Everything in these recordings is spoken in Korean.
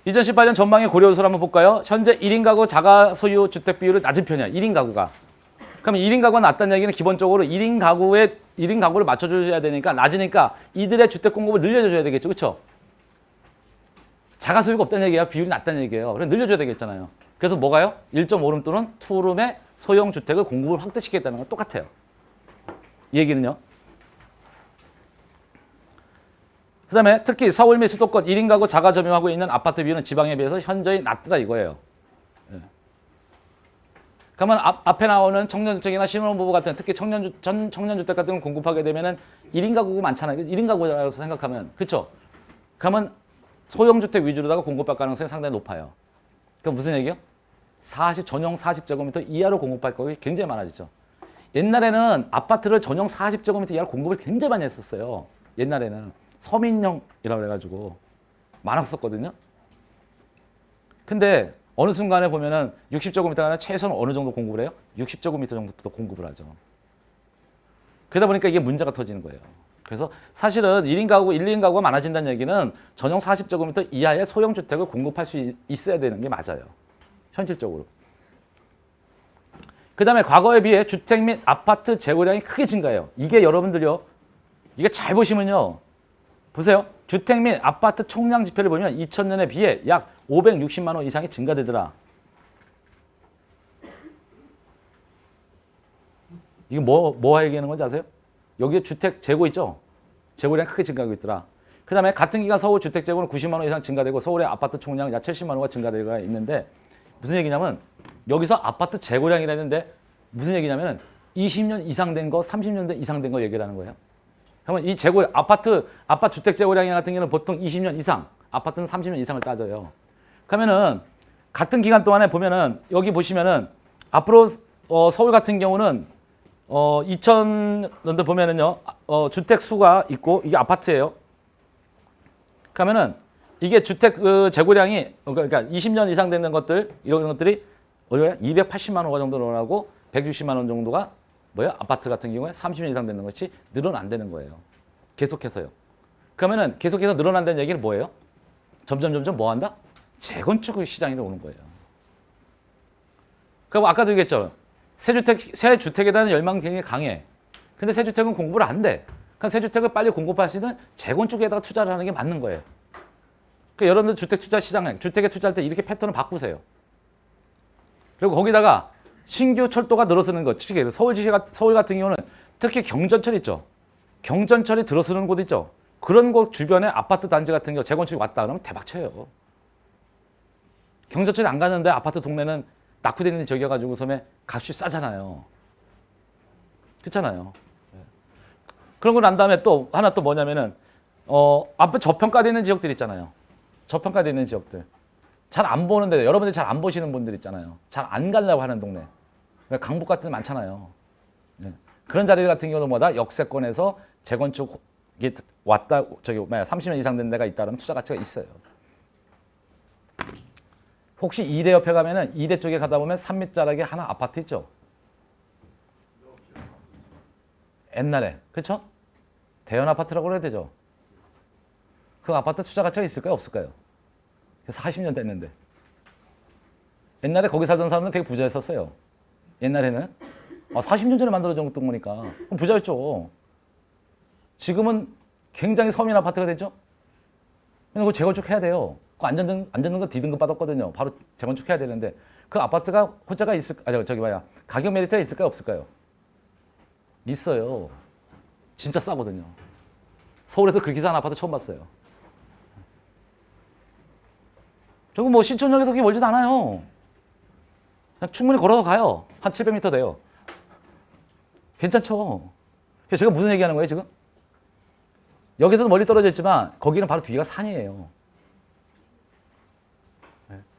2018년 전망의 고려 요소를 한번 볼까요? 현재 1인 가구 자가 소유 주택 비율은 낮은 편이야. 1인 가구가. 그러면 1인 가구가 낮다는 얘기는 기본적으로 1인 가구를 맞춰줘야 되니까 낮으니까 이들의 주택 공급을 늘려줘야 되겠죠. 그렇죠? 자가 소유가 없다는 얘기야. 비율이 낮다는 얘기예요. 그래서 늘려줘야 되겠잖아요. 그래서 뭐가요? 1.5룸 또는 2룸의 소형 주택을 공급을 확대시키겠다는 건 똑같아요. 이 얘기는요. 그 다음에 특히 서울 및 수도권 1인 가구 자가 점유하고 있는 아파트 비율은 지방에 비해서 현저히 낮다 이거예요. 예. 그러면 앞에 나오는 청년주택이나 신혼부부 같은 특히 청년주택 같은 걸 공급하게 되면은 1인 가구가 많잖아요. 1인 가구라고 생각하면. 그렇죠? 그러면 소형주택 위주로다가 공급할 가능성이 상당히 높아요. 그럼 무슨 얘기요? 전용 40제곱미터 이하로 공급할 거가 굉장히 많아지죠. 옛날에는 아파트를 전용 40제곱미터 이하로 공급을 굉장히 많이 했었어요. 옛날에는. 서민형이라고 해가지고 많았었거든요. 근데 어느 순간에 보면은 60제곱미터가 최소한 어느 정도 공급을 해요? 60제곱미터 정도부터 공급을 하죠. 그러다 보니까 이게 문제가 터지는 거예요. 그래서 사실은 1인 가구, 1인 가구가 많아진다는 얘기는 전용 40제곱미터 이하의 소형 주택을 공급할 수 있어야 되는 게 맞아요. 현실적으로. 그 다음에 과거에 비해 주택 및 아파트 재고량이 크게 증가해요. 이게 여러분들요. 이게 잘 보시면요. 보세요. 주택 및 아파트 총량 지표를 보면 2000년에 비해 약 560만 호 이상이 증가되더라. 이게 뭐 얘기하는 건지 아세요? 여기에 주택 재고 있죠? 재고량이 크게 증가하고 있더라. 그 다음에 같은 기간 서울 주택 재고는 90만 호 이상 증가되고 서울의 아파트 총량은 약 70만 호가 증가되고 있는데 무슨 얘기냐면 여기서 아파트 재고량이라는데 무슨 얘기냐면 20년 이상 된 거, 30년 이상 된 거 얘기를 하는 거예요. 그러면 이 아파트 주택 재고량 같은 경우는 보통 20년 이상, 아파트는 30년 이상을 따져요. 그러면은 같은 기간 동안에 보면은 여기 보시면은 앞으로 서울 같은 경우는 2000년대 보면은요 주택 수가 있고 이게 아파트예요. 그러면은 이게 주택 재고량이 그러니까 20년 이상 되는 것들 이런 것들이 280만 호가 정도 늘어나고 160만 원 정도가 뭐야? 아파트 같은 경우에 30년 이상 되는 것이 늘어난다는 거예요. 계속해서요. 그러면은 계속해서 늘어난다는 얘기는 뭐예요? 점점 뭐 한다? 재건축 시장이 오는 거예요. 그럼 아까도 얘기했죠. 새 주택에 대한 열망이 굉장히 강해. 근데 새 주택은 공급을 안 돼. 그러니까 새 주택을 빨리 공급할 수 있는 재건축에다가 투자를 하는 게 맞는 거예요. 그러니까 여러분들 주택 투자 시장에 주택에 투자할 때 이렇게 패턴을 바꾸세요. 그리고 거기다가 신규 철도가 늘어서는 것, 서울 같은 경우는 특히 경전철 있죠. 경전철이 들어서는 곳 있죠. 그런 곳 주변에 아파트 단지 같은 경우 재건축이 왔다 그러면 대박 쳐요. 경전철이 안 가는데 아파트 동네는 낙후되는 지역이어가지고 섬에 값이 싸잖아요. 그렇잖아요. 그런 거 난 다음에 또 하나 또 뭐냐면은 앞에 저평가되어 있는 지역들 있잖아요. 저평가되어 있는 지역들. 잘 안 보는데 여러분들이 잘 안 보시는 분들 있잖아요. 잘 안 가려고 하는 동네. 강북 같은 데 많잖아요. 네. 그런 자리 같은 경우는 뭐다? 역세권에서 재건축이 왔다, 30년 이상 된 데가 있다 그러면 투자 가치가 있어요. 혹시 2대 옆에 가면은 2대 쪽에 가다 보면 3미짜리게 하나 아파트 있죠? 옛날에. 그렇죠? 대형 아파트라고 그래야 되죠? 그 아파트 투자 가치가 있을까요? 없을까요? 40년 됐는데. 옛날에 거기 살던 사람은 되게 부자였었어요. 옛날에는 40년 전에 만들어졌던 거니까 부자였죠. 지금은 굉장히 서민 아파트가 됐죠. 그거 재건축해야 돼요. 그 안 젖는 거 D등급 받았거든요. 바로 재건축해야 되는데 그 아파트가 호재가 가격 메리트가 있을까요? 없을까요? 있어요. 진짜 싸거든요. 서울에서 그렇게 싼 아파트 처음 봤어요. 그리고 뭐 신촌역에서 그렇게 멀지도 않아요. 그냥 충분히 걸어서 가요. 한 700m 돼요. 괜찮죠? 제가 무슨 얘기하는 거예요, 지금? 여기서도 멀리 떨어져 있지만 거기는 바로 뒤가 산이에요.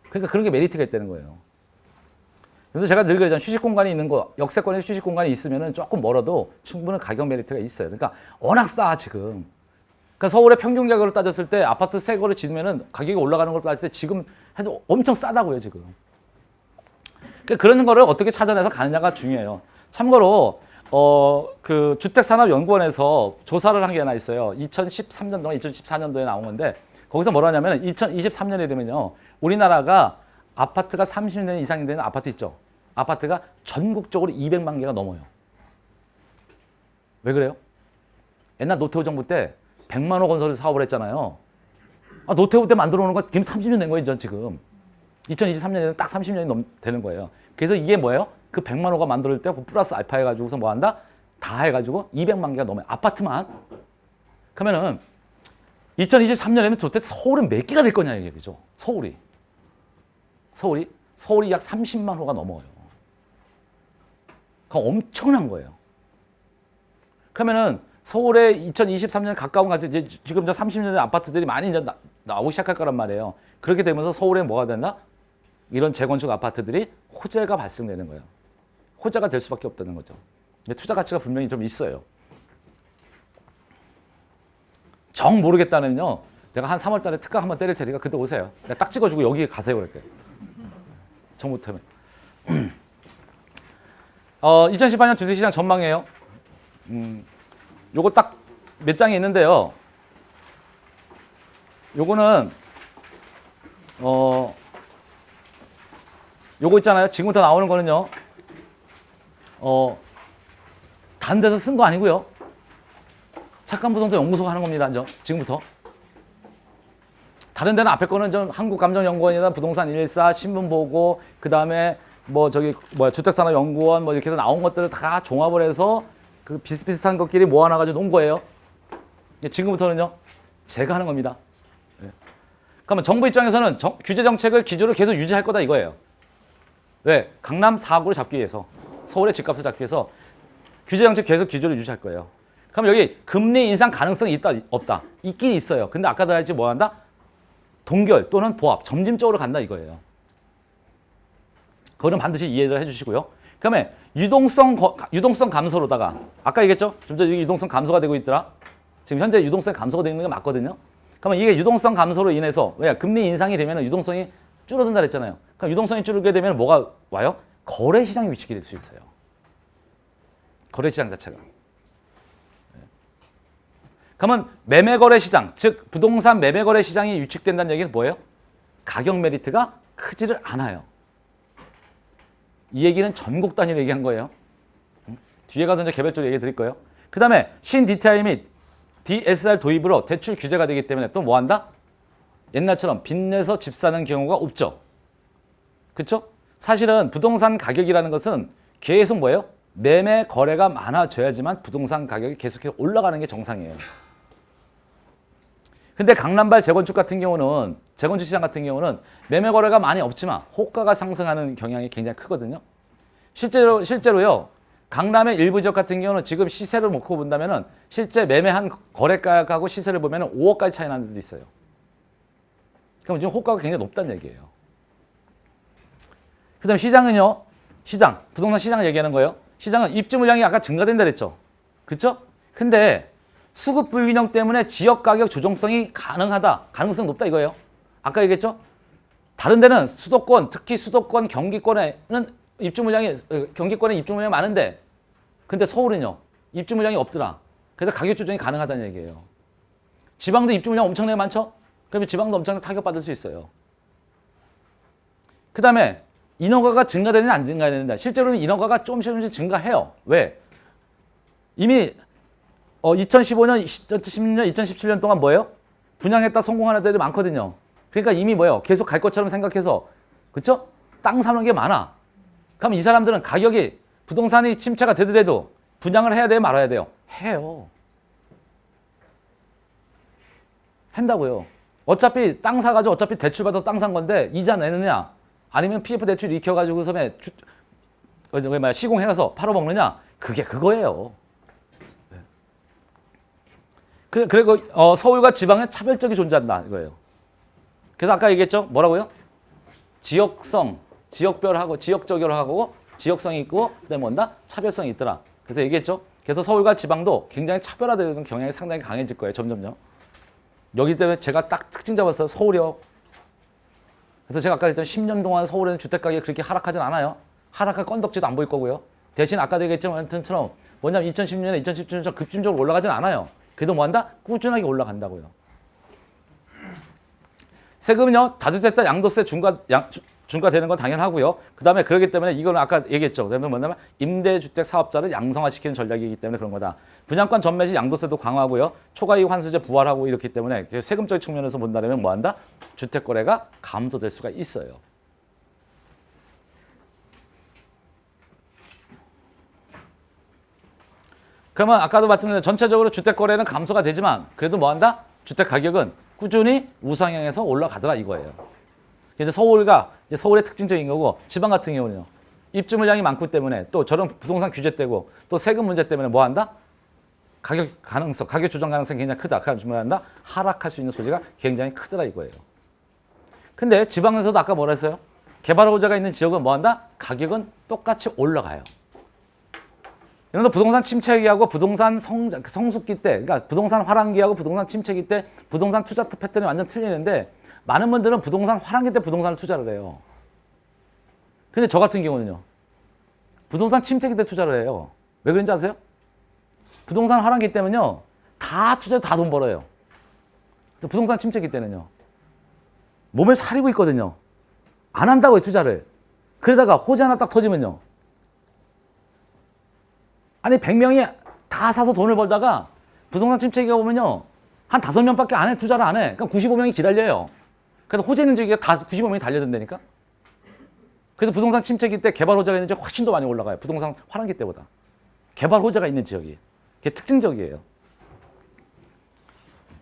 그러니까 그런 게 메리트가 있다는 거예요. 그래서 제가 늘 그러잖아요. 휴식 공간이 있는 거, 역세권에 휴식 공간이 있으면 조금 멀어도 충분한 가격 메리트가 있어요. 그러니까 워낙 싸, 지금. 그러니까 서울의 평균 가격으로 따졌을 때 아파트 새 거를 지으면은 가격이 올라가는 걸 따졌을 때 지금 해도 엄청 싸다고요, 지금. 그러니까 그런 거를 어떻게 찾아내서 가느냐가 중요해요. 참고로 그 주택산업연구원에서 조사를 한 게 하나 있어요. 2013년도나 2014년도에 나온 건데 거기서 뭐라 하냐면 2023년에 되면요. 우리나라가 아파트가 30년 이상이 되는 아파트 있죠. 아파트가 전국적으로 200만 개가 넘어요. 왜 그래요? 옛날 노태우 정부 때 100만 호 건설 사업을 했잖아요. 노태우 때 만들어 놓은 거 지금 30년 된 거예요, 지금. 2023년에는 딱 30년이 되는 거예요. 그래서 이게 뭐예요? 그 100만 호가 만들 때 플러스 알파 해가지고서 뭐 한다? 다 해가지고 200만 개가 넘어요. 아파트만. 그러면은 2023년에는 도대체 서울은 몇 개가 될 거냐 이게, 그죠? 서울이 약 30만 호가 넘어요. 그건 엄청난 거예요. 그러면은 서울에 2023년 가까운 가서 이제 지금 30년대 아파트들이 많이 이제 나오기 시작할 거란 말이에요. 그렇게 되면서 서울에 뭐가 된다? 이런 재건축 아파트들이 호재가 발생되는 거예요. 호재가 될 수밖에 없다는 거죠. 투자 가치가 분명히 좀 있어요. 정 모르겠다면요. 내가 한 3월 달에 특강 한번 때릴 테니까 그때 오세요. 내가 딱 찍어주고 여기 가세요 그럴게요. 정 못하면. 2018년 주식시장 전망이에요. 요거 딱 몇 장이 있는데요. 요거는 요거 있잖아요. 지금부터 나오는 거는요. 다른 데서 쓴 거 아니고요. 착한부동산 연구소가 하는 겁니다. 지금부터. 다른 데는 앞에 거는 좀 한국감정연구원이나 부동산114 신문보고 그다음에 주택산업연구원 이렇게 해서 나온 것들을 다 종합을 해서 그 비슷비슷한 것끼리 모아놔가지고 놓은 거예요. 지금부터는요. 제가 하는 겁니다. 그러면 정부 입장에서는 규제 정책을 기조를 계속 유지할 거다 이거예요. 왜? 강남 4구를 잡기 위해서, 서울의 집값을 잡기 위해서 규제 정책 계속 기조를 유지할 거예요. 그럼 여기 금리 인상 가능성이 있다, 없다? 있긴 있어요. 근데 아까도 했지 뭐 한다? 동결 또는 보합, 점진적으로 간다 이거예요. 그거는 반드시 이해를 해주시고요. 그다음에 유동성 감소로다가 아까 얘기했죠? 좀 전에 유동성 감소가 되고 있더라. 지금 현재 유동성 감소가 되는 게 맞거든요. 그러면 이게 유동성 감소로 인해서 왜 금리 인상이 되면 유동성이 줄어든다 그랬잖아요. 그럼 유동성이 줄게 되면 뭐가 와요? 거래 시장이 위축이 될 수 있어요. 거래 시장 자체가. 그러면 매매 거래 시장, 즉 부동산 매매 거래 시장이 위축된다는 얘기는 뭐예요? 가격 메리트가 크지를 않아요. 이 얘기는 전국 단위로 얘기한 거예요. 뒤에 가서 이제 개별적으로 얘기 드릴 거예요. 그 다음에 신 DTI 및 DSR 도입으로 대출 규제가 되기 때문에 또 뭐 한다? 옛날처럼 빚내서 집 사는 경우가 없죠. 그렇죠? 사실은 부동산 가격이라는 것은 계속 뭐예요? 매매 거래가 많아져야지만 부동산 가격이 계속해서 올라가는 게 정상이에요. 근데 강남발 재건축 같은 경우는 재건축 시장 같은 경우는 매매 거래가 많이 없지만 호가가 상승하는 경향이 굉장히 크거든요. 실제로요. 강남의 일부 지역 같은 경우는 지금 시세를 놓고 본다면은 실제 매매한 거래가하고 시세를 보면은 5억까지 차이 나는 데도 있어요. 그럼 지금 호가가 굉장히 높다는 얘기예요. 그다음 시장은요. 부동산 시장을 얘기하는 거예요. 시장은 입주 물량이 아까 증가된다 그랬죠. 그렇죠? 근데 수급 불균형 때문에 지역 가격 조정성이 가능성 높다 이거예요. 아까 얘기했죠? 다른 데는 수도권, 특히 수도권 경기권에는 경기권에 입주 물량이 많은데 근데 서울은요. 입주 물량이 없더라. 그래서 가격 조정이 가능하다는 얘기예요. 지방도 입주 물량 엄청나게 많죠? 그러면 지방도 엄청나게 타격받을 수 있어요. 그 다음에 인허가가 증가되느냐 안 증가되느냐. 실제로는 인허가가 조금씩 증가해요. 왜? 이미 2015년, 2016년, 2017년 동안 뭐예요? 분양했다 성공하는 데들이 많거든요. 그러니까 이미 뭐예요? 계속 갈 것처럼 생각해서 그쵸? 땅 사는 게 많아. 그럼 이 사람들은 가격이 부동산이 침체가 되더라도 분양을 해야 돼요? 말아야 돼요? 해요. 한다고요. 어차피 땅 사가지고 어차피 대출받아서 땅 산 건데 이자 내느냐 아니면 PF 대출 익혀가지고 시공해서 팔아먹느냐 그게 그거예요. 그리고 서울과 지방에 차별적이 존재한다 이거예요. 그래서 아까 얘기했죠. 뭐라고요? 지역별하고 지역적으로 지역성이 있고 그다음에 뭔다? 차별성이 있더라. 그래서 얘기했죠. 그래서 서울과 지방도 굉장히 차별화되는 경향이 상당히 강해질 거예요. 점점요. 여기 때문에 제가 딱 특징 잡았어요. 서울이요. 그래서 제가 아까 했던 10년 동안 서울에는 주택가격이 그렇게 하락하진 않아요. 하락할 건덕지도 안 보일 거고요. 대신 아까도 얘기했지만 뭐냐면 2010년에 2017년처럼 급진적으로 올라가진 않아요. 그래도 뭐 한다? 꾸준하게 올라간다고요. 세금은요, 다주택자 양도세 중과되는 건 당연하고요. 그 다음에 그렇기 때문에 이거는 아까 얘기했죠. 그다음에 뭐냐면 임대주택 사업자를 양성화시키는 전략이기 때문에 그런 거다. 분양권 전매 시 양도세도 강화하고요. 초과이익 환수제 부활하고 이렇기 때문에 세금적인 측면에서 본다면 뭐한다? 주택 거래가 감소될 수가 있어요. 그러면 아까도 말씀드린 전체적으로 주택 거래는 감소가 되지만 그래도 뭐한다? 주택 가격은 꾸준히 우상향해서 올라가더라 이거예요. 이제 서울의 특징적인 거고 지방 같은 경우는요. 입주 물량이 많기 때문에 또 저런 부동산 규제 때고 또 세금 문제 때문에 뭐 한다? 가격 조정 가능성이 굉장히 크다. 그럼 뭐 한다? 하락할 수 있는 소지가 굉장히 크더라 이거예요. 근데 지방에서도 아까 뭐라 했어요? 개발 호재가 있는 지역은 뭐 한다? 가격은 똑같이 올라가요. 이런 부동산 침체기하고 부동산 성숙기 때, 그러니까 부동산 화랑기하고 부동산 침체기 때 부동산 투자 패턴이 완전 틀리는데 많은 분들은 부동산 화랑기 때 부동산을 투자를 해요. 근데 저 같은 경우는요. 부동산 침체기 때 투자를 해요. 왜 그런지 아세요? 부동산 화랑기 때문요. 다 투자해도 다 돈 벌어요. 부동산 침체기 때는요. 몸을 사리고 있거든요. 안 한다고요, 투자를. 그러다가 호재 하나 딱 터지면요. 아니 100명이 다 사서 돈을 벌다가 부동산 침체기가 오면요. 한 5명밖에 안 해, 투자를 안 해. 그럼 95명이 기다려요. 그래서 호재 있는 지역에 다 95명이 달려든다니까. 그래서 부동산 침체기 때 개발 호재가 있는 지역 훨씬 더 많이 올라가요. 부동산 화랑기 때보다. 개발 호재가 있는 지역이. 그게 특징적이에요.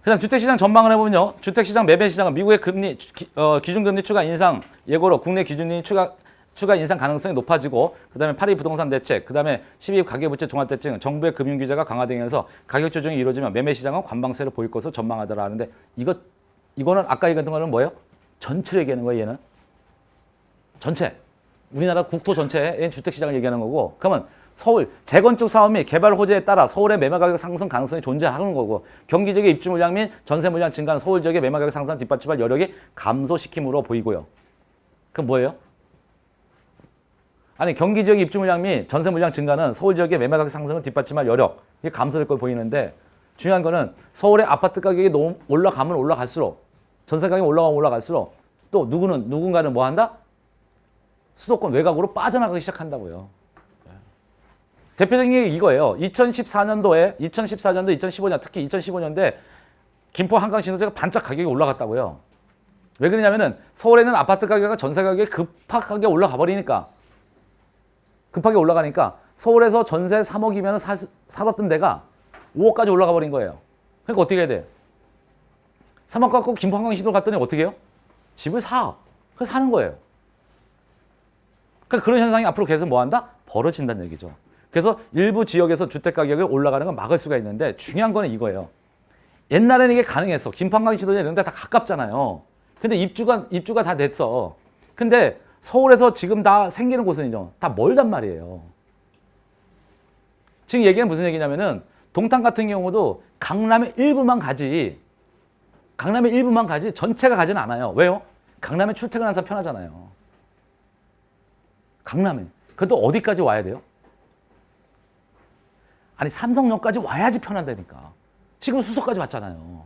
그 다음 주택시장 전망을 해보면요. 주택시장 매매시장은 미국의 기준금리 추가 인상 예고로 국내 기준금리 추가 인상 가능성이 높아지고 그 다음에 파리 부동산 대책, 그 다음에 12 가계부채 종합대책, 정부의 금융규제가 강화되면서 가격 조정이 이루어지면 매매시장은 관방세를 보일 것으로 전망하더라 하는데 이거는 아까 얘기했던 거는 뭐예요? 전체를 얘기하는 거예요, 얘는. 전체. 우리나라 국토 전체의 주택시장을 얘기하는 거고 그러면 서울 재건축 사업 및 개발 호재에 따라 서울의 매매 가격 상승 가능성이 존재하는 거고 경기 지역의 입주 물량 및 전세 물량 증가는 서울 지역의 매매 가격 상승 뒷받침할 여력이 감소시킴으로 보이고요. 그럼 뭐예요? 아니 경기 지역의 입주 물량 및 전세 물량 증가는 서울 지역의 매매 가격 상승을 뒷받침할 여력 이게 감소될 걸 보이는데 중요한 거는 서울의 아파트 가격이 너무 올라가면 올라갈수록 전세 가격이 올라가면 올라갈수록 또 누군가는 뭐 한다? 수도권 외곽으로 빠져나가기 시작한다고요. 대표적인 게 이거예요. 2014년도, 2015년, 특히 2015년대 김포 한강 신도시가 반짝 가격이 올라갔다고요. 왜 그러냐면은 서울에는 아파트 가격과 전세 가격이 급하게 올라가니까 서울에서 전세 3억이면 살았던 데가 5억까지 올라가 버린 거예요. 그러니까 어떻게 해야 돼? 3억 갖고 김포 한강 신도 갔더니 어떻게 해요? 집을 사. 그래서 사는 거예요. 그러니까 그런 현상이 앞으로 계속 뭐 한다? 벌어진다는 얘기죠. 그래서 일부 지역에서 주택 가격이 올라가는 건 막을 수가 있는데 중요한 거는 이거예요. 옛날에는 이게 가능했어. 김포 한강 신도시 이런 데 다 가깝잖아요. 근데 입주가 다 됐어. 근데 서울에서 지금 다 생기는 곳은요. 다 멀단 말이에요. 지금 얘기는 무슨 얘기냐면은 동탄 같은 경우도 강남의 일부만 가지 전체가 가지는 않아요. 왜요? 강남에 출퇴근하는 사람 편하잖아요. 강남에. 그래도 어디까지 와야 돼요? 아니 삼성역까지 와야지 편한다니까. 지금 수서까지 왔잖아요.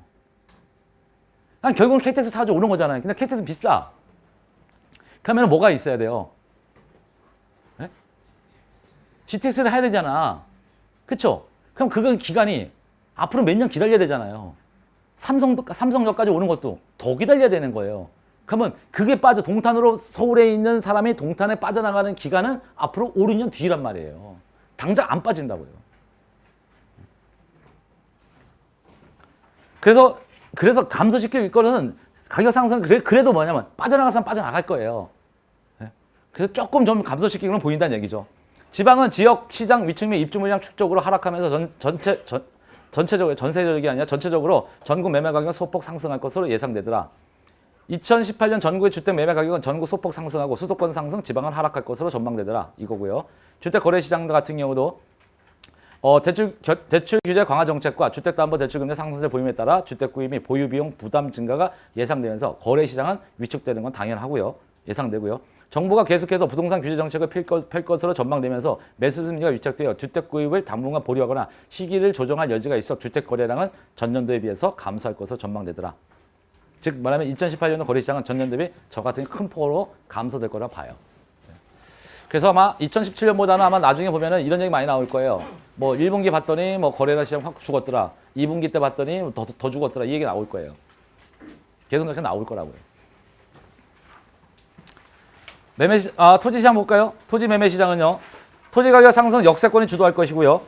아니, 결국은 KTX 타고 오는 거잖아요. 근데 KTX는 비싸. 그러면 뭐가 있어야 돼요? 네? GTX를 해야 되잖아. 그쵸? 그럼 그건 기간이 앞으로 몇 년 기다려야 되잖아요. 삼성역까지 오는 것도 더 기다려야 되는 거예요. 그러면 그게 동탄으로 서울에 있는 사람이 동탄에 빠져나가는 기간은 앞으로 5, 6년 뒤란 말이에요. 당장 안 빠진다고요. 그래서 감소시킬 거는 가격 상승 그래도 뭐냐면 빠져나갈 사람 빠져나갈 거예요. 그래서 조금 좀 감소시키는 보인다는 얘기죠. 지방은 지역 시장 위축 및 입주 물량 축적으로 하락하면서 전체적이 아니라 전체적으로 전국 매매 가격은 소폭 상승할 것으로 예상되더라. 2018년 전국의 주택 매매 가격은 전국 소폭 상승하고 수도권 상승, 지방은 하락할 것으로 전망되더라. 이거고요. 주택 거래 시장 같은 경우도 대출 규제 강화 정책과 주택담보대출금리 상승세 보임에 따라 주택 구입 및 보유 비용 부담 증가가 예상되면서 거래 시장은 위축되는 건 당연하고요. 예상되고요. 정부가 계속해서 부동산 규제 정책을 펼 것으로 전망되면서 매수 심리가 위축되어 주택 구입을 당분간 보류하거나 시기를 조정할 여지가 있어 주택 거래량은 전년도에 비해서 감소할 것으로 전망되더라. 즉 말하면 2018년도 거래시장은 전년 대비 저 같은 큰 폭으로 감소될 거라 봐요. 그래서 아마 2017년보다는 아마 나중에 보면은 이런 얘기 많이 나올 거예요. 뭐 1분기 봤더니 뭐 거래량 시장 확 죽었더라. 2분기 때 봤더니 더 죽었더라. 이 얘기 나올 거예요. 계속 그렇게 나올 거라고요. 토지 시장 볼까요? 토지 매매 시장은요. 토지 가격 상승 역세권이 주도할 것이고요.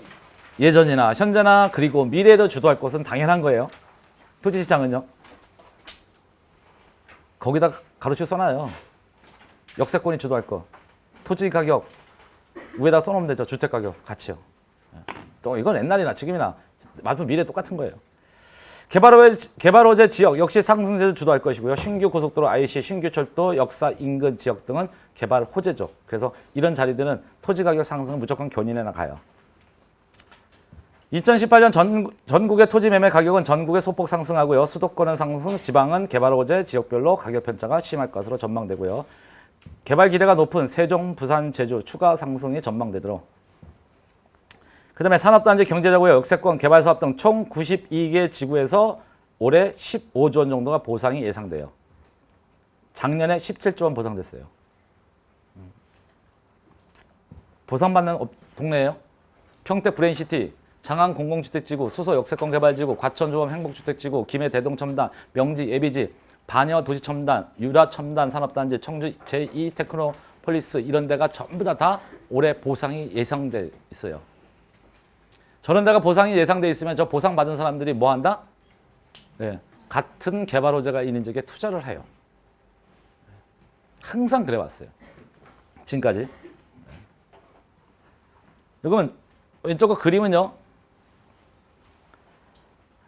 예전이나 현재나 그리고 미래에도 주도할 것은 당연한 거예요. 토지 시장은요. 거기다 가로치고 써놔요. 역세권이 주도할 거. 토지 가격 위에다 써놓으면 되죠. 주택 가격 같이요. 또 이건 옛날이나 지금이나 맞으면 미래 똑같은 거예요. 개발 호재 지역 역시 상승세를 주도할 것이고요. 신규 고속도로, IC, 신규 철도, 역사 인근 지역 등은 개발 호재죠. 그래서 이런 자리들은 토지 가격 상승은 무조건 견인해 나가요. 2018년 전국의 토지 매매 가격은 전국에 소폭 상승하고요. 수도권은 상승, 지방은 개발 호재 지역별로 가격 편차가 심할 것으로 전망되고요. 개발 기대가 높은 세종, 부산, 제주 추가 상승이 전망되도록. 그 다음에 산업단지 경제자구역, 역세권, 개발사업 등 총 92개 지구에서 올해 15조 원 정도가 보상이 예상돼요. 작년에 17조 원 보상됐어요. 보상받는 동네예요. 평택 브레인시티, 장안 공공주택지구, 수서 역세권 개발지구, 과천 조업 행복주택지구, 김해 대동첨단, 명지 예비지, 반여 도시첨단, 유라첨단 산업단지, 청주 제2테크노폴리스 이런 데가 전부 다 올해 보상이 예상돼 있어요. 저런 데가 보상이 예상돼 있으면 저 보상 받은 사람들이 뭐 한다? 네, 같은 개발 호재가 있는 지역에 투자를 해요. 항상 그래 왔어요. 지금까지. 그러면 왼쪽 거 그림은요.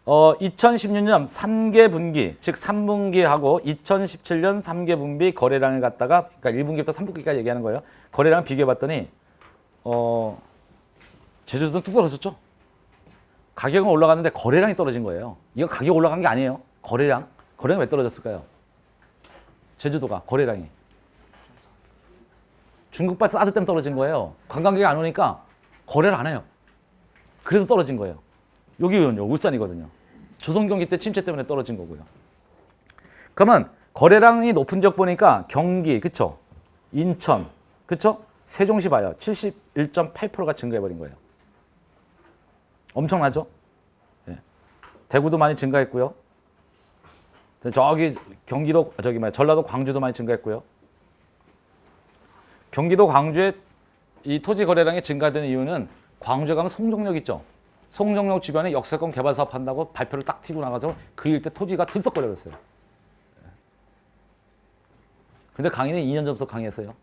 2016년 3개 분기, 즉 3분기하고 2017년 3개 분기 거래량을 갖다가 그러니까 1분기부터 3분기까지 얘기하는 거예요. 거래량을 비교해 봤더니 제주도는 뚝 떨어졌죠. 가격은 올라갔는데 거래량이 떨어진 거예요. 이거 가격 올라간 게 아니에요. 거래량이 왜 떨어졌을까요? 제주도가 거래량이 중국발 사드 때문에 떨어진 거예요. 관광객이 안 오니까 거래를 안 해요. 그래서 떨어진 거예요. 여기는요, 울산이거든요. 조선 경기 때 침체 때문에 떨어진 거고요. 그러면 거래량이 높은 지역 보니까 경기, 그쵸? 인천, 그쵸? 세종시 봐요. 71.8%가 증가해버린 거예요. 엄청나죠? 네. 대구도 많이 증가했고요. 저기 경기도, 전라도 광주도 많이 증가했고요. 경기도 광주에 이 토지 거래량이 증가되는 이유는 광주에 가면 송정역 있죠? 송정역 주변에 역세권 개발 사업 한다고 발표를 딱 튀고 나가서 그 일대 토지가 들썩거려졌어요. 근데 강의는 2년 전부터 강의했어요.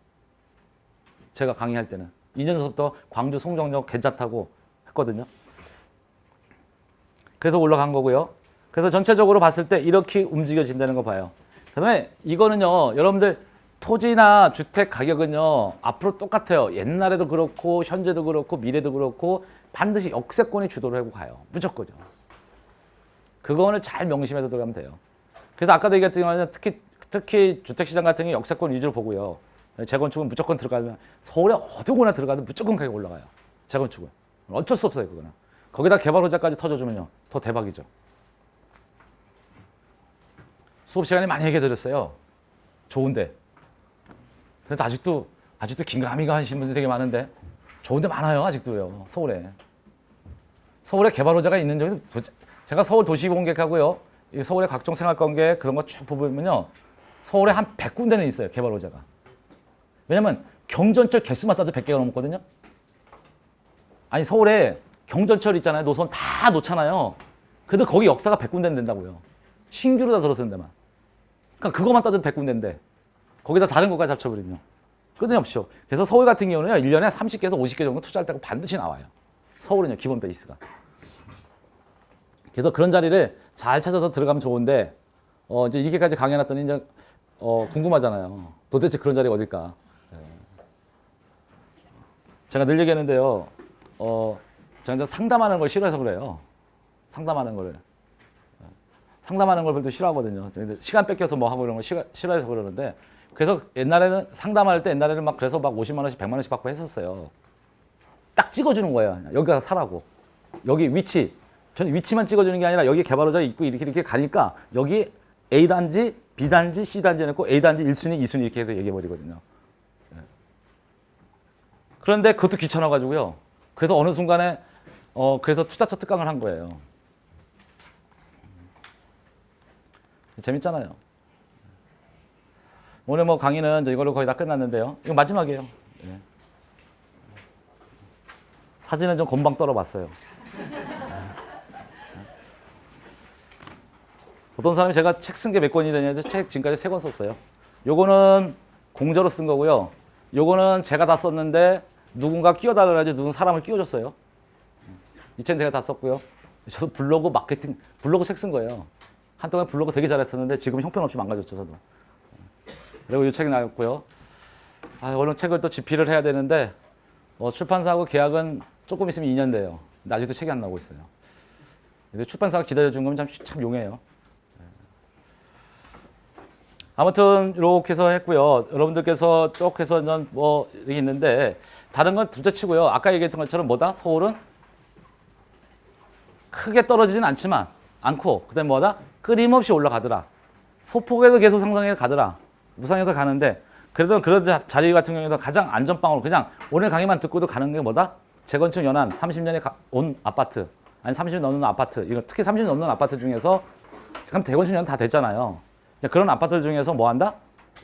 제가 강의할 때는 2년 전부터 광주 송정역 괜찮다고 했거든요. 그래서 올라간 거고요. 그래서 전체적으로 봤을 때 이렇게 움직여진다는 거 봐요. 그다음에 이거는요, 여러분들 토지나 주택 가격은요 앞으로 똑같아요. 옛날에도 그렇고 현재도 그렇고 미래도 그렇고 반드시 역세권이 주도를 하고 가요. 무조건요. 그거는 잘 명심해서 들어가면 돼요. 그래서 아까도 얘기했던 경우는 특히 주택시장 같은 경우 역세권 위주로 보고요. 재건축은 무조건 들어가면 서울에 어디거나 들어가도 무조건 가격이 올라가요. 재건축은. 어쩔 수 없어요. 그거는. 거기다 개발 호재까지 터져주면요. 더 대박이죠. 수업 시간에 많이 얘기해 드렸어요. 좋은데. 근데 아직도 긴가민가 하시는 분들이 되게 많은데 좋은데 많아요. 아직도요. 서울에. 서울에 개발 호재가 있는 적이 제가 서울 도시공객하고요. 서울의 각종 생활관계 그런 거 쭉 보면요. 서울에 한 100군데는 있어요. 개발 호재가. 왜냐면 경전철 개수만 따져 100개가 넘었거든요. 아니 서울에 경전철 있잖아요. 노선 다 놓잖아요. 그래도 거기 역사가 100군데는 된다고요. 신규로 다 들어서는 데만. 그러니까 그것만 따져도 100군데인데 거기다 다른 것까지 합쳐버리면 끊임없죠. 그래서 서울 같은 경우는요. 1년에 30개에서 50개 정도 투자할 때가 반드시 나와요. 서울은요. 기본 베이스가. 그래서 그런 자리를 잘 찾아서 들어가면 좋은데 이제 이렇게까지 강의해놨더니 이제 궁금하잖아요. 도대체 그런 자리가 어딜까? 제가 늘 얘기하는데요. 제가 이제 상담하는 걸 싫어해서 그래요. 상담하는 걸 별로 싫어하거든요. 시간 뺏겨서 뭐 하고 이런 거 싫어해서 그러는데 그래서 옛날에는 상담할 때 막 그래서 막 50만 원씩 100만 원씩 받고 했었어요. 딱 찍어주는 거예요. 여기 가서 사라고. 여기 위치. 저는 위치만 찍어주는 게 아니라 여기 개발 호재가 있고 이렇게 가니까 여기 A단지, B단지, C단지 해놓고 A단지 1순위, 2순위 이렇게 해서 얘기해버리거든요. 그런데 그것도 귀찮아가지고요. 그래서 어느 순간에 그래서 투자처 특강을 한 거예요. 재밌잖아요. 오늘 뭐 강의는 이제 이걸로 거의 다 끝났는데요. 이거 마지막이에요. 예. 사진은 좀 금방 떨어봤어요. 어떤 사람이 제가 책 쓴 게 몇 권이 되냐, 책 지금까지 3권 썼어요. 요거는 공저로 쓴 거고요. 요거는 제가 다 썼는데 누군가 끼워달라고 해서 누군 사람을 끼워줬어요. 이 책은 제가 다 썼고요. 저도 블로그 마케팅, 블로그 책 쓴 거예요. 한동안 블로그 되게 잘했었는데 지금 형편없이 망가졌죠, 저도. 그리고 이 책이 나왔고요. 얼른 책을 또 집필을 해야 되는데 출판사하고 계약은 조금 있으면 2년 돼요. 근데 아직도 책이 안 나오고 있어요. 근데 출판사가 기다려준 거면 참 용해요. 아무튼 이렇게 해서 했고요. 여러분들께서 쭉 해서 뭐 여기 있는데 다른 건 둘째치고요. 아까 얘기했던 것처럼 뭐다? 서울은 크게 떨어지진 않고 그다음에 뭐다? 끊임없이 올라가더라. 소폭에도 계속 상승해 가더라. 우상에서 가는데 그래도 그런 자리 같은 경우에도 가장 안전빵으로 그냥 오늘 강의만 듣고도 가는 게 뭐다? 재건축 연한 30년에 온 아파트 아니 30년 넘는 아파트 이거 특히 30년 넘는 아파트 중에서 지금 재건축 연한 다 됐잖아요. 그런 아파트들 중에서 뭐 한다?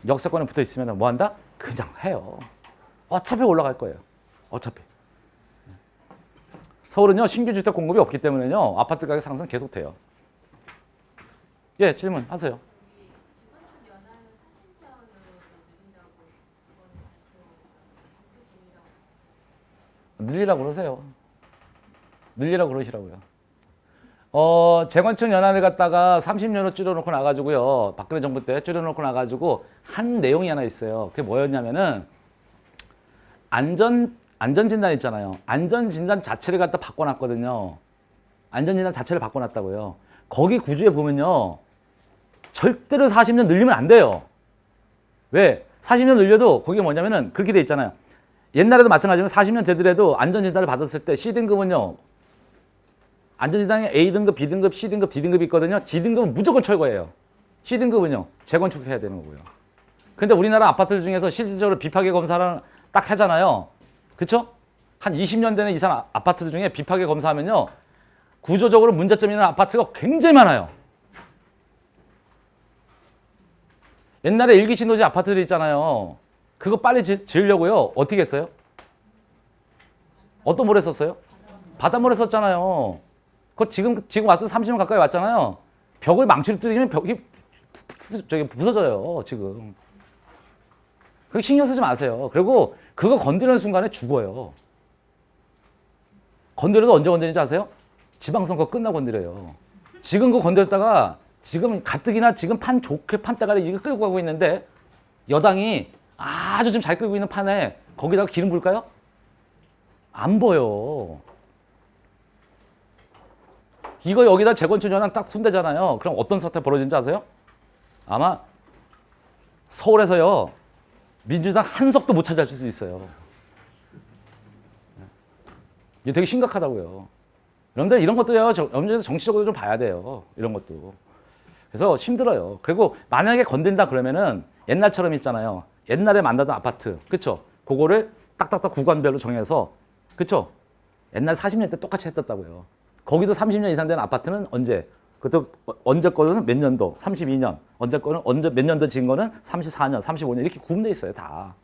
역세권에 붙어 있으면 뭐 한다? 그냥 해요. 어차피 올라갈 거예요. 어차피. 서울은요 신규 주택 공급이 없기 때문에요 아파트 가격 상승 계속 돼요. 예, 질문 하세요. 늘리라고 그러세요. 늘리라고 그러시라고요. 재건축 연한을 갖다가 30년으로 줄여놓고 나가지고요. 박근혜 정부 때 줄여놓고 나가지고 한 내용이 하나 있어요. 그게 뭐였냐면은 안전진단 있잖아요. 안전진단 자체를 갖다 바꿔놨거든요. 안전진단 자체를 바꿔놨다고요. 거기 구조에 보면요. 절대로 40년 늘리면 안 돼요. 왜? 40년 늘려도 거기가 뭐냐면은 그렇게 돼 있잖아요. 옛날에도 마찬가지로 40년 되더라도 안전진단을 받았을 때 C등급은요. 안전진단에 A등급, B등급, C등급, D등급이 있거든요. D등급은 무조건 철거예요. C등급은요. 재건축해야 되는 거고요. 근데 우리나라 아파트들 중에서 실질적으로 비파괴 검사를 딱 하잖아요. 그쵸? 한 20년 되는 이상 아파트들 중에 비파괴 검사하면요. 구조적으로 문제점 있는 아파트가 굉장히 많아요. 옛날에 일기 신도시 아파트들 있잖아요. 그거 빨리 지으려고요. 어떻게 했어요? 어떤 모래 썼어요? 바닷모래 썼잖아요. 그거 지금 와서 30년 가까이 왔잖아요. 벽을 망치로 뚫리면 벽이 부서져요, 지금. 그거 신경 쓰지 마세요. 그리고 그거 건드리는 순간에 죽어요. 건드려도 언제 건드리는지 아세요? 지방선거 끝나고 건드려요. 지금 그거 건드렸다가 지금 가뜩이나 지금 판 좋게 판대가리 이거 끌고 가고 있는데 여당이 아주 지금 잘 끌고 있는 판에 거기다가 기름 부을까요? 안 보여. 이거 여기다 재건축 연한 딱 손대잖아요. 그럼 어떤 사태 벌어진지 아세요? 아마 서울에서요. 민주당 한 석도 못 차지할 수 있어요. 이게 되게 심각하다고요. 여러분들 이런 것도요. 여러분들 정치적으로 좀 봐야 돼요. 이런 것도. 그래서 힘들어요. 그리고 만약에 건든다 그러면은 옛날처럼 있잖아요. 옛날에 만나던 아파트. 그쵸? 그거를 딱딱딱 구간별로 정해서 그쵸? 옛날 40년 때 똑같이 했었다고요. 거기도 30년 이상 된 아파트는 언제? 그것도 언제 거는 몇 년도? 32년. 언제 거는 언제 몇 년도 지은 거는 34년, 35년 이렇게 구분돼 있어요, 다.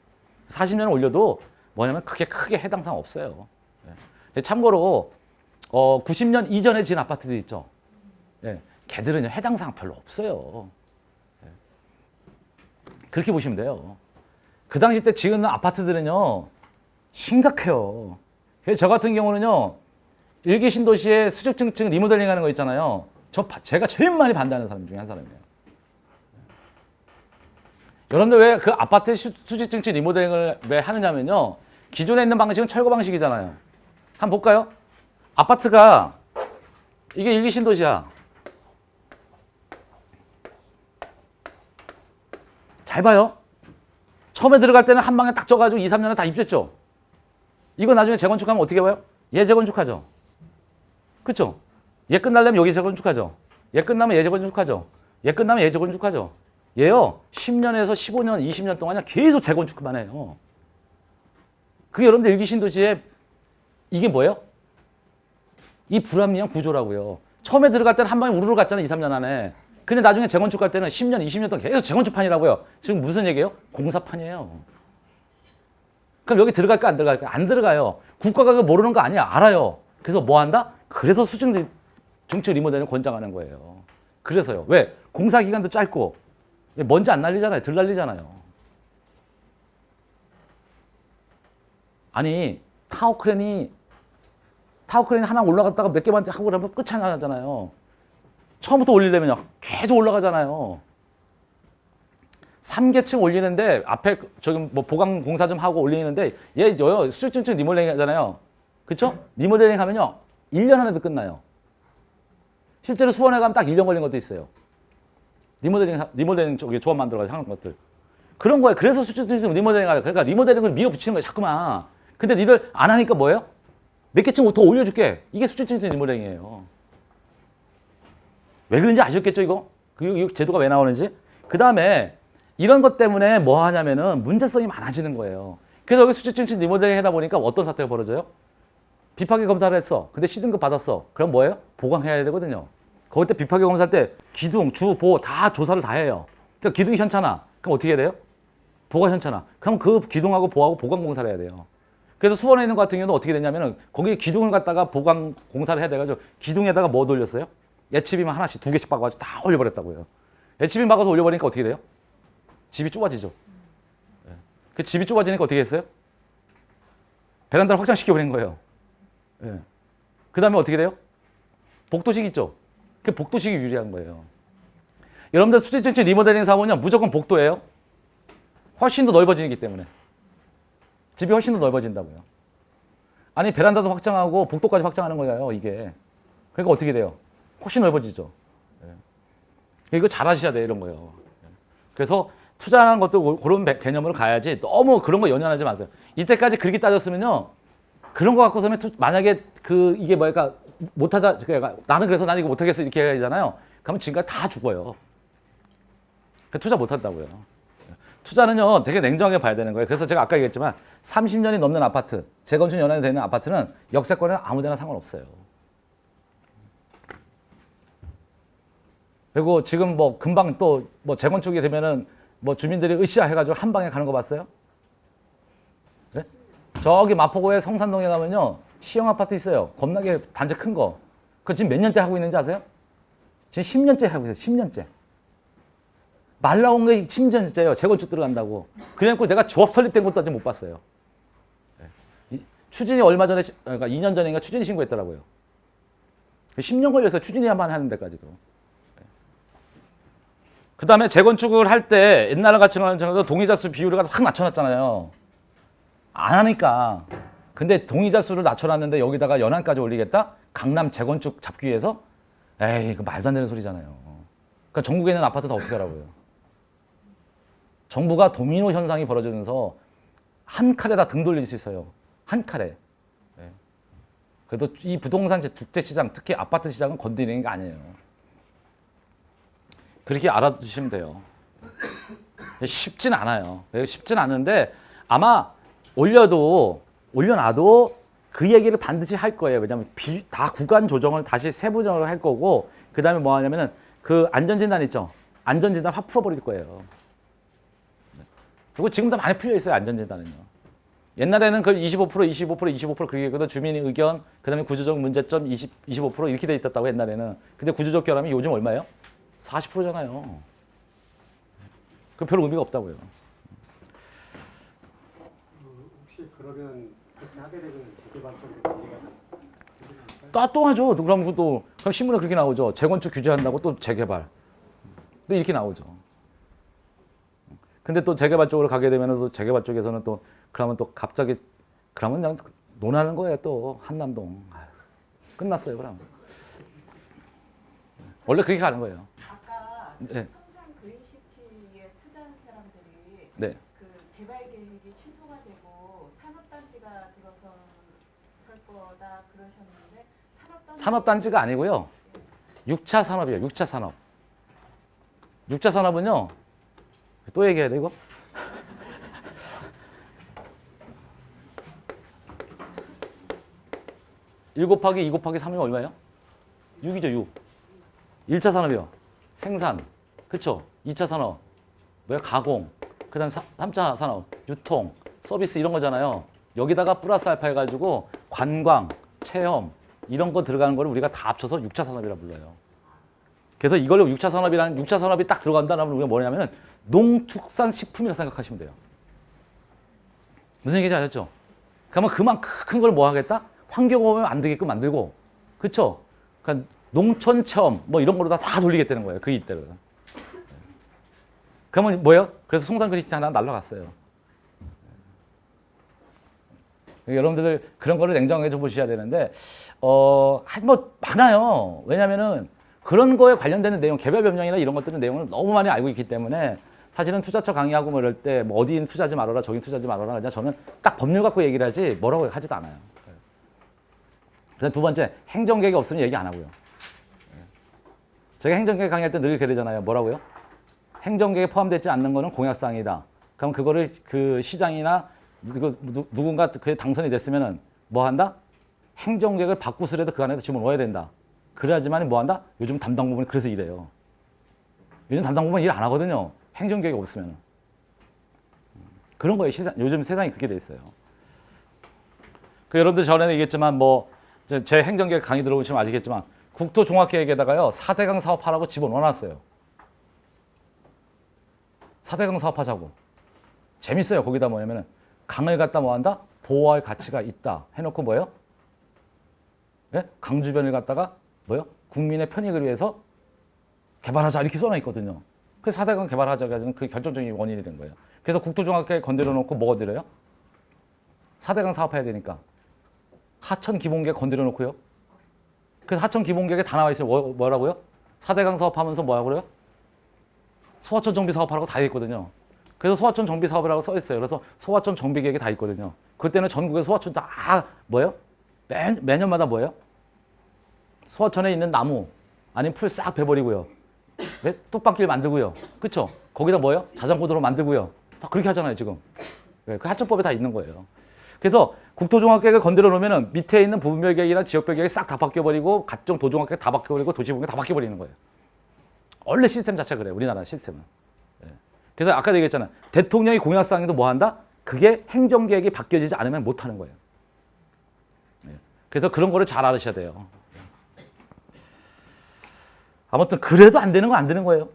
40년 올려도 뭐냐면 크게 해당 사항 없어요. 예. 참고로 90년 이전에 지은 아파트들 있죠. 예. 걔들은요, 해당 사항 별로 없어요. 예. 그렇게 보시면 돼요. 그 당시 때 지은 아파트들은요, 심각해요. 그래서 저 같은 경우는요, 일기 신도시에 수직층층 리모델링 하는 거 있잖아요. 제가 제일 많이 반대하는 사람 중에 한 사람이에요. 여러분들 왜 그 아파트 수직층층 리모델링을 왜 하느냐면요. 기존에 있는 방식은 철거 방식이잖아요. 한번 볼까요? 아파트가 이게 일기 신도시야. 잘 봐요. 처음에 들어갈 때는 한 방에 딱 져가지고 2, 3년에 다 입주했죠. 이거 나중에 재건축하면 어떻게 봐요? 얘 재건축하죠. 그쵸? 얘 끝나려면 여기 재건축하죠. 얘 끝나면 얘 재건축하죠. 얘 끝나면 얘 재건축하죠. 얘요 10년에서 15년, 20년 동안요 계속 재건축만 해요. 그게 여러분들 일기 신도시에 이게 뭐예요? 이 불합리한 구조라고요. 처음에 들어갈 때는 한 방에 우르르 갔잖아요. 2, 3년 안에. 근데 나중에 재건축할 때는 10년, 20년 동안 계속 재건축판이라고요. 지금 무슨 얘기예요? 공사판이에요. 그럼 여기 들어갈까 안 들어갈까? 안 들어가요. 국가가 그거 모르는 거 아니야. 알아요. 그래서 뭐 한다? 그래서 수중 중증 리모델링을 권장하는 거예요. 그래서요. 왜? 공사 기간도 짧고 먼지 안 날리잖아요. 덜 날리잖아요. 아니 타워크레인이 하나 올라갔다가 몇 개만 하고 그러면 끝이 안 나잖아요. 처음부터 올리려면요. 계속 올라가잖아요. 3계층 올리는데 앞에 저기 뭐 보강 공사 좀 하고 올리는데 얘 수직층 리모델링 하잖아요. 그렇죠? 리모델링 하면요. 1년 안에도 끝나요. 실제로 수원에 가면 딱 1년 걸린 것도 있어요. 리모델링 쪽에 조합 만들어가지고 하는 것들. 그런 거예요. 그래서 수직층 리모델링 하려. 그러니까 리모델링을 밀어붙이는 거예요. 자꾸만. 근데 니들 안 하니까 뭐예요? 몇 개층 더 올려줄게. 이게 수직층 리모델링이에요. 왜 그런지 아셨겠죠, 이거? 이 제도가 왜 나오는지? 그 다음에 이런 것 때문에 뭐 하냐면은 문제성이 많아지는 거예요. 그래서 여기 수직층 리모델링 하다 보니까 어떤 사태가 벌어져요? 비파기 검사를 했어. 근데 C등급 받았어. 그럼 뭐예요? 보강해야 되거든요. 거기 때 비파기 검사할 때 기둥, 주, 보 다 조사를 다 해요. 그러니까 기둥이 현찮아. 그럼 어떻게 해야 돼요? 보가 현찮아. 그럼 그 기둥하고 보하고 보강 공사를 해야 돼요. 그래서 수원에 있는 것 같은 경우는 어떻게 됐냐면은 거기 기둥을 갖다가 보강 공사를 해야 돼가지고 기둥에다가 뭐 돌렸어요? HB만 하나씩 2개씩 박아가지고 다 올려버렸다고요. HB 박아서 올려버리니까 어떻게 돼요? 집이 좁아지죠. 그 집이 좁아지니까 어떻게 했어요? 베란다를 확장시켜버린 거예요. 그 다음에 어떻게 돼요? 복도식 있죠? 그 복도식이 유리한 거예요. 여러분들 수직층 리모델링 사업은요 무조건 복도예요. 훨씬 더 넓어지기 때문에. 집이 훨씬 더 넓어진다고요. 아니 베란다도 확장하고 복도까지 확장하는 거예요 이게. 그러니까 어떻게 돼요? 훨씬 넓어지죠. 이거 잘 하셔야 돼요 이런 거요. 그래서 투자하는 것도 그런 개념으로 가야지 너무 그런 거 연연하지 마세요. 이때까지 그렇게 따졌으면요. 그런 거 갖고서는 만약에 이게 뭐랄까 못하자 그러니까 나는 그래서 난 이거 못하겠어 이렇게 하잖아요. 그러면 지금까지 다 죽어요. 투자 못한다고요. 투자는요 되게 냉정하게 봐야 되는 거예요. 그래서 제가 아까 얘기했지만 30년이 넘는 아파트, 재건축 연한이 되는 아파트는 역세권에는 아무데나 상관없어요. 그리고 지금 뭐 금방 또 뭐 재건축이 되면은 뭐 주민들이 으쌰 해가지고 한 방에 가는 거 봤어요? 네? 저기 마포구에 성산동에 가면요 시형 아파트 있어요. 겁나게 단지 큰 거. 그거 지금 몇 년째 하고 있는지 아세요? 지금 10년째 하고 있어요. 10년째. 말 나온 게 10년째예요. 재건축 들어간다고. 그래놓고 내가 조합 설립된 것도 아직 못 봤어요. 추진이 얼마 전에 그러니까 2년 전인가 추진이 신고했더라고요. 10년 걸려서 추진이 한번 하는 데까지도. 그 다음에 재건축을 할 때 옛날 같이 하는 동의자 수 비율을 확 낮춰놨잖아요. 안 하니까. 근데 동의자 수를 낮춰놨는데 여기다가 연한까지 올리겠다? 강남 재건축 잡기 위해서? 에이, 그 말도 안 되는 소리잖아요. 그러니까 전국에 있는 아파트 다 어떻게 하라고요? 정부가 도미노 현상이 벌어지면서 한 칼에 다 등 돌릴 수 있어요. 한 칼에. 그래도 이 부동산 주택 시장, 특히 아파트 시장은 건드리는 게 아니에요. 그렇게 알아두시면 돼요. 쉽진 않아요. 쉽진 않은데 아마 올려놔도 그 얘기를 반드시 할 거예요. 왜냐하면 다 구간 조정을 다시 세부적으로 할 거고 그 다음에 뭐 하냐면은 그 안전진단 있죠. 안전진단 확 풀어버릴 거예요. 그리고 지금도 많이 풀려 있어요. 안전진단은요. 옛날에는 그 25% 그렇게 했거든. 주민의 의견, 그 다음에 구조적 문제점 25% 이렇게 돼 있었다고 옛날에는. 근데 구조적 결함이 요즘 얼마예요? 40%잖아요. 그 별 의미가 없다고요. 혹시 그러면 그렇게 하게 되면 재개발적으로 또 하죠. 그럼 신문에 그렇게 나오죠. 재건축 규제한다고 또 재개발. 또 이렇게 나오죠. 근데 또 재개발 쪽으로 가게 되면 또 재개발 쪽에서는 또 그러면 또 갑자기 그러면 그냥 논하는 거예요. 또 한남동. 아유, 끝났어요. 그럼. 원래 그렇게 가는 거예요. 네. 성산 그린시티에 투자한 사람들이 네. 그 개발 계획이 취소가 되고 산업단지가 들어설 거다 그러셨는데 산업단지가 산업단지가 아니고요. 6차 산업이에요. 6차 산업. 6차 산업은요. 또 얘기해야 돼 이거? 1 곱하기 2 곱하기 3이면 얼마예요? 6이죠, 6. 1차 산업이요. 생산. 그쵸? 2차 산업. 뭐야? 가공. 그 다음 3차 산업. 유통. 서비스 이런 거잖아요. 여기다가 플러스 알파 해가지고 관광, 체험 이런 거 들어가는 거를 우리가 다 합쳐서 6차 산업이라 불러요. 그래서 이걸로 6차 산업이라는 6차 산업이 딱 들어간다면 우리가 뭐냐면 농축산식품이라고 생각하시면 돼요. 무슨 얘기인지 아셨죠? 그러면 그만큼 큰 걸 뭐 하겠다? 환경오염 안 되게끔 만들고, 그쵸? 그러니까 농촌 체험 뭐 이런 걸로 다 돌리겠다는 거예요. 그 이때를. 그러면 뭐예요? 그래서 송산 그리시티 하나 날라갔어요. 여러분들 그런 거를 냉정하게 좀 보셔야 되는데, 뭐 많아요. 왜냐면은 그런 거에 관련되는 내용, 개별 변경이나 이런 것들은 내용을 너무 많이 알고 있기 때문에 사실은 투자처 강의하고 뭐 이럴 때 뭐 어디는 투자하지 말아라, 저긴 투자하지 말아라. 그냥 저는 딱 법률 갖고 얘기를 하지 뭐라고 하지도 않아요. 그다음 두 번째, 행정계획이 없으면 얘기 안 하고요. 제가 행정계획 강의할 때 늘 그러잖아요. 뭐라고요? 행정계획에 포함되지 않는 거는 공약사항이다. 그럼 그거를 그 시장이나 누군가 그 당선이 됐으면은 뭐 한다? 행정계획을 바꾸스라도 그 안에다 집어넣어야 된다. 그래야지만 뭐 한다? 요즘 담당 부분이 그래서 이래요. 요즘 담당 부분 일 안 하거든요. 행정계획이 없으면. 그런 거예요. 요즘 세상이 그렇게 돼 있어요. 그 여러분들 전에는 얘기했지만 뭐 제 행정계획 강의 들어보시면 아시겠지만 국토종합계획에다가요 4대강 사업하라고 집어넣어놨어요. 4대강 사업하자고. 재밌어요. 거기다 뭐냐면은 강을 갖다 뭐 한다? 보호할 가치가 있다. 해놓고 뭐예요? 예? 강 주변을 갖다가 뭐요? 국민의 편익을 위해서 개발하자 이렇게 써놔 있거든요. 그래서 4대강 개발하자가 되는 그 결정적인 원인이 된 거예요. 그래서 국토종합계획 건드려 놓고 뭐가 들어요? 4대강 사업해야 되니까 하천 기본계획 건드려 놓고요. 그래서 하천 기본계획에 다 나와 있어요. 뭐라고요? 4대강 사업하면서 뭐라고 그래요? 소하천 정비 사업하라고 다 있거든요. 그래서 소하천 정비 사업이라고 써 있어요. 그래서 소하천 정비 계획이 다 있거든요. 그때는 전국의 소하천 다 뭐예요? 매년마다 뭐예요? 소하천에 있는 나무 아니면 풀 싹 베버리고요. 뚝방길 만들고요. 그쵸? 거기다 뭐예요? 자전거 도로 만들고요. 다 그렇게 하잖아요, 지금. 그 하천법에 다 있는 거예요. 그래서 국토종합계획을 건드려 놓으면 밑에 있는 부분별 계획이나 지역별 계획이 싹 다 바뀌어버리고 각종 도종합계획 다 바뀌어버리고 도시분계 다 바뀌어버리는 거예요. 원래 시스템 자체가 그래요. 우리나라 시스템은. 그래서 아까 얘기했잖아요. 대통령이 공약사항에도 뭐 한다? 그게 행정계획이 바뀌어지지 않으면 못 하는 거예요. 그래서 그런 거를 잘 알으셔야 돼요. 아무튼 그래도 안 되는 건 안 되는 거예요.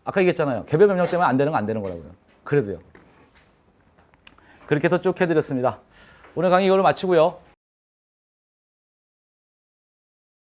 아까 얘기했잖아요. 개별 변경 때문에 안 되는 건 안 되는 거라고요. 그래도요. 그렇게 해서 쭉 해드렸습니다. 오늘 강의 이걸로 마치고요.